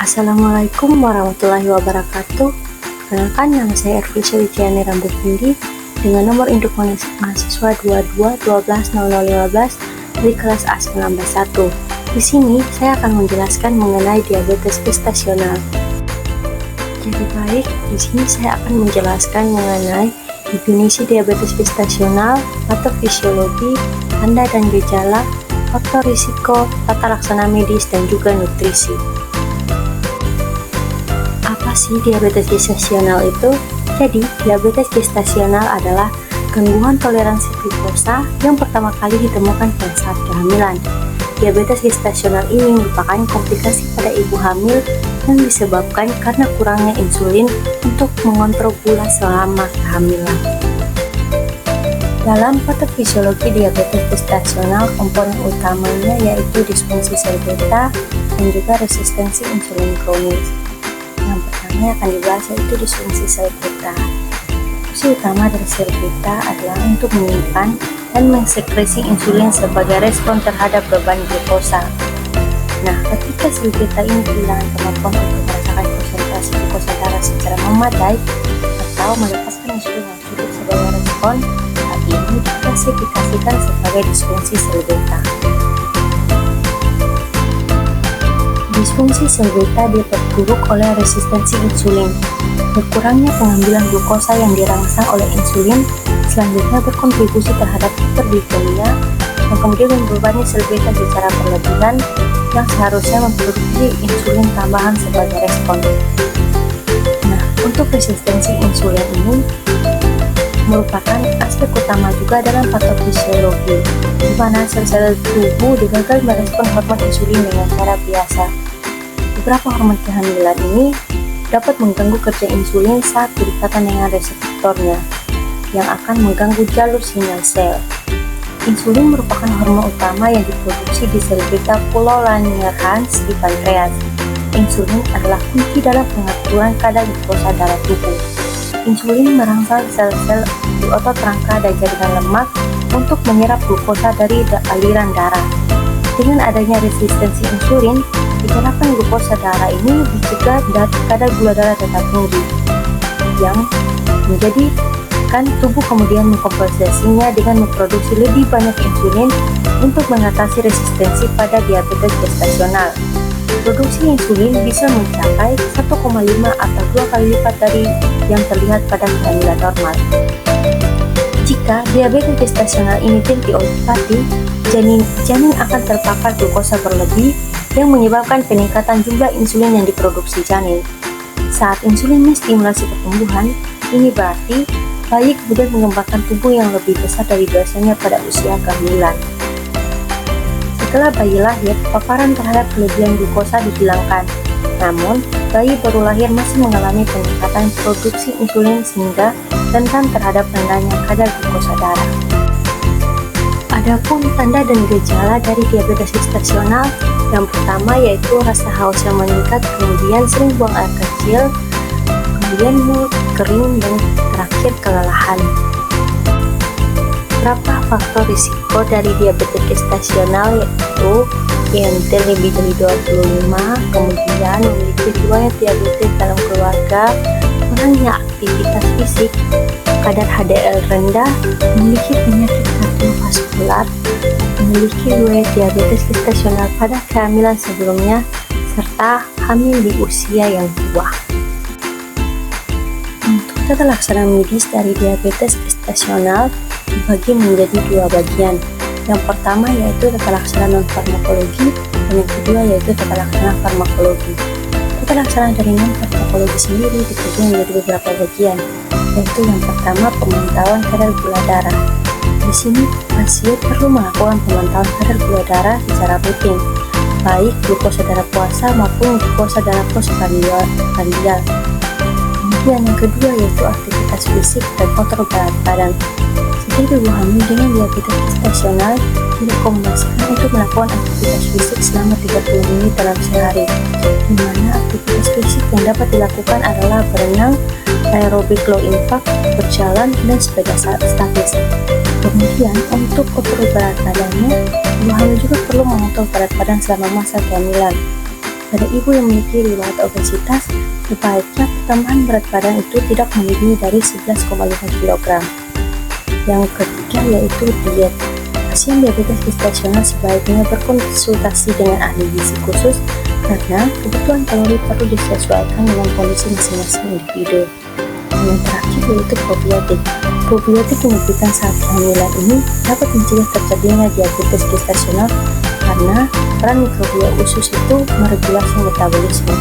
Assalamualaikum warahmatullahi wabarakatuh. Perkenalkan, nama saya Ervisa Wijiani Rambutindi dengan nomor induk mahasiswa 22120015 dari kelas A191. Di sini saya akan menjelaskan mengenai diabetes gestasional. Jadi baik, di sini saya akan menjelaskan mengenai definisi diabetes gestasional, patofisiologi, tanda dan gejala, faktor risiko, tata laksana medis, dan juga nutrisi. Apa sih diabetes gestasional itu? Jadi, diabetes gestasional adalah gangguan toleransi glukosa yang pertama kali ditemukan pada saat kehamilan. Diabetes gestasional ini merupakan komplikasi pada ibu hamil yang disebabkan karena kurangnya insulin untuk mengontrol gula selama kehamilan. Dalam patofisiologi diabetes gestasional, komponen utamanya yaitu disfungsi sel beta dan juga resistensi insulin kronis. Yang pertama yang akan dibahas yaitu disfungsi sel beta. Fungsi utama dari sel beta adalah untuk menyimpan dan mensekresi insulin sebagai respon terhadap beban glukosa. Nah, ketika sel beta ini kehilangan kemampuan untuk merasakan konsentrasi glukosa darah secara memadai atau melepaskan insulin yang cukup sebagai respon, hal ini diklasifikasikan sebagai disfungsi sel beta. Disfungsi sel beta diperburuk oleh resistensi insulin. Berkurangnya pengambilan glukosa yang dirangsang oleh insulin selanjutnya berkontribusi terhadap hiperglikemia yang kemudian membebani sel beta secara berlebihan yang seharusnya memproduksi insulin tambahan sebagai respon. Nah, untuk resistensi insulin ini merupakan aspek utama juga dalam patofisiologi, di mana sel-sel tubuh gagal merespon hormon insulin dengan cara biasa. Beberapa hormon kehamilan ini dapat mengganggu kerja insulin saat berdekatan dengan reseptornya, yang akan mengganggu jalur sinyal sel. Insulin merupakan hormon utama yang diproduksi di sel beta Polo-Langerhans di pankreas. Insulin adalah kunci dalam pengaturan kadar glukosa darah tubuh. Insulin merangsang sel-sel di otot rangka dan jaringan lemak untuk menyerap glukosa dari aliran darah. Dengan adanya resistensi insulin, diharapkan glukosa darah ini dicegah dan kadar gula darah tetap tinggi, yang menjadikan tubuh kemudian mengkompensasinya dengan memproduksi lebih banyak insulin untuk mengatasi resistensi pada diabetes gestasional. Produksi insulin bisa mencapai 1,5 atau 2 kali lipat dari yang terlihat pada kehamilan normal. Jika diabetes gestasional ini tidak diobati, janin akan terpapar glukosa berlebih yang menyebabkan peningkatan jumlah insulin yang diproduksi janin. Saat insulin menstimulasi pertumbuhan, ini berarti bayi kemudian mengembangkan tubuh yang lebih besar dari biasanya pada usia kehamilan. Setelah bayi lahir, paparan terhadap kelebihan glukosa dihilangkan. Namun, bayi baru lahir masih mengalami peningkatan produksi insulin sehingga rentan terhadap rendahnya kadar glukosa darah. Adapun tanda dan gejala dari diabetes gestasional, yang pertama yaitu rasa haus yang meningkat, kemudian sering buang air kecil, kemudian mulut kering, dan terakhir kelelahan. Berapa faktor risiko dari diabetes gestasional yaitu IMT lebih dari 25, kemudian memiliki riwayat diabetes dalam keluarga, kurangnya aktivitas fisik, kadar HDL rendah, memiliki penyakit kardiovaskular, memiliki riwayat diabetes gestasional pada kehamilan sebelumnya, serta hamil di usia yang tua. Untuk tata laksana medis dari diabetes gestasional dibagi menjadi dua bagian. Yang pertama yaitu tata laksana non-farmakologi, dan yang kedua yaitu tata laksana farmakologi. Tata laksana dari non-farmakologi sendiri dibagi menjadi beberapa bagian, yaitu yang pertama pemantauan kadar gula darah. Di sini pasien perlu melakukan pemantauan kadar gula darah secara rutin, baik glukosa darah puasa maupun glukosa darah postprandial. Kemudian yang kedua yaitu aktivitas fisik dan kontrol berat badan. Setiap ibu hamil dengan diabetes gestasional direkomendasikan untuk melakukan aktivitas fisik selama 30 menit dalam sehari, di mana aktivitas fisik yang dapat dilakukan adalah berenang, aerobik low impact, berjalan, dan sepeda statis. Kemudian, untuk ukur berat badannya, ibu hamil juga perlu mengatur berat badan selama masa kehamilan. Pada ibu yang memiliki riwayat obesitas, sebaiknya pertambahan berat badan itu tidak melebihi dari 11,5 kg. Yang ketiga yaitu diet. Pasien diabetes gestasional sebaiknya berkonsultasi dengan ahli gizi khusus karena kebutuhan kalori perlu disesuaikan dengan kondisi masing-masing individu. Yang terakhir yaitu probiotik. Probiotik yang diberikan saat kehamilan ini dapat mencegah terjadinya diabetes gestasional karena peran mikrobia usus itu meregulasi metabolisme.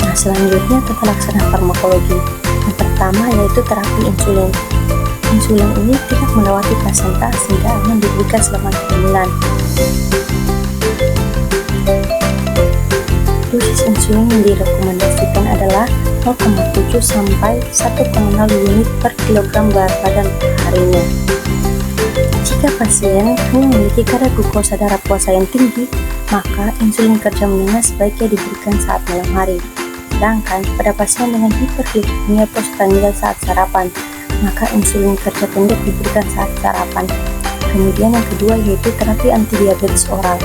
Nah, selanjutnya tata laksana farmakologi. Yang pertama yaitu terapi insulin. Insulin ini tidak melewati plasenta sehingga aman diberikan selama kehamilan. Dosis insulin yang direkomendasikan adalah 0,7 sampai 1,0 unit per kilogram berat badan per harinya. Jika pasien hanya memiliki kadar glukosa darah puasa yang tinggi, maka insulin kerja menengah sebaiknya diberikan saat malam hari. Sedangkan pada pasien dengan hiperglikemia postprandial saat sarapan, maka insulin kerja pendek diberikan saat sarapan. Kemudian yang kedua yaitu terapi antidiabetes oral.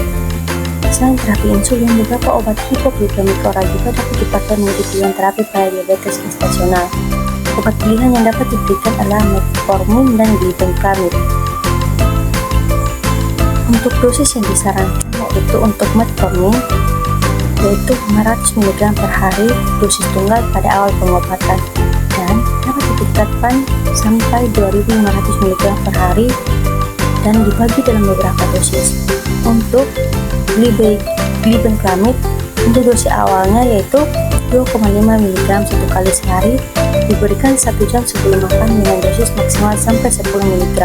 Selain terapi insulin, beberapa obat hipoglikemik oral juga dapat dipakai menjadi pilihan terapi pada diabetes gestasional. Obat pilihan yang dapat diberikan adalah metformin dan glibenclamid. Untuk dosis yang disarankan yaitu untuk metformin yaitu 500 mg per hari dosis tunggal pada awal pengobatan dan dapat ditingkatkan sampai 2500 mg per hari dan dibagi dalam beberapa dosis. Untuk glibenclamid untuk dosis awalnya yaitu 2,5 mg satu kali sehari diberikan 1 jam sebelum makan dengan dosis maksimal sampai 10 mg.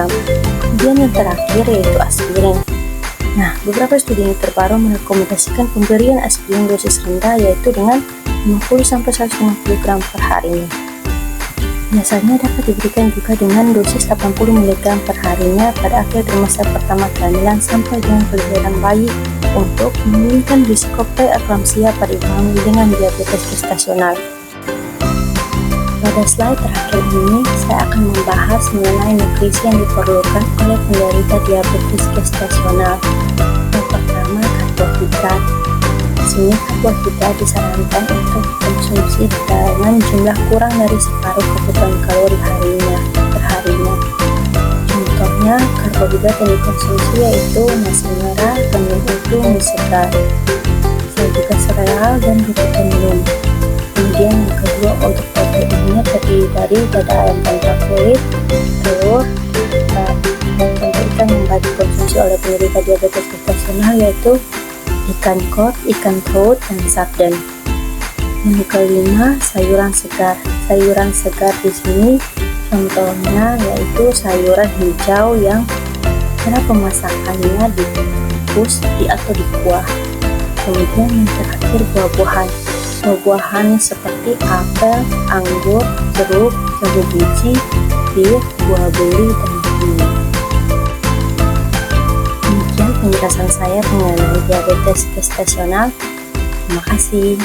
Kemudian yang terakhir yaitu aspirin. Nah, beberapa studi yang terbaru merekomendasikan pemberian aspirin dosis rendah yaitu dengan 50-150 gram per harinya. Biasanya dapat diberikan juga dengan dosis 80 mg per harinya pada akhir trimester pertama kehamilan sampai dengan kelahiran bayi untuk menurunkan risiko preeklamsia pada ibu hamil dengan diabetes gestasional. Pada slide terakhir ini, saya akan membahas mengenai nutrisi yang diperlukan oleh penderita diabetes gestasional. Yang pertama, karbohidrat. Di sini karbohidrat disarankan untuk konsumsi dengan jumlah kurang dari separuh kebutuhan kalori per harinya. Contohnya, karbohidrat yang dikonsumsi yaitu nasi merah, gandum utuh, mie segar, juga sereal dan rujukan minum. Kemudian yang kedua untuk proteinnya terdiri dari dada ayam tanpa kulit, telur, dan tentu ikan yang baik dikonsumsi oleh penderita diabetes gestasional yaitu ikan kod, ikan paus, dan sarden. Yang kelima, sayuran segar. Sayuran segar di sini contohnya yaitu sayuran hijau yang cara pemasakannya dikukus atau dikuah. Kemudian yang terakhir buah-buahan. Buah-buahan seperti apel, anggur, jeruk, jambu biji, bir, buah beli, dan kiwi. Demikian penjelasan saya mengenai diabetes gestasional. Terima kasih.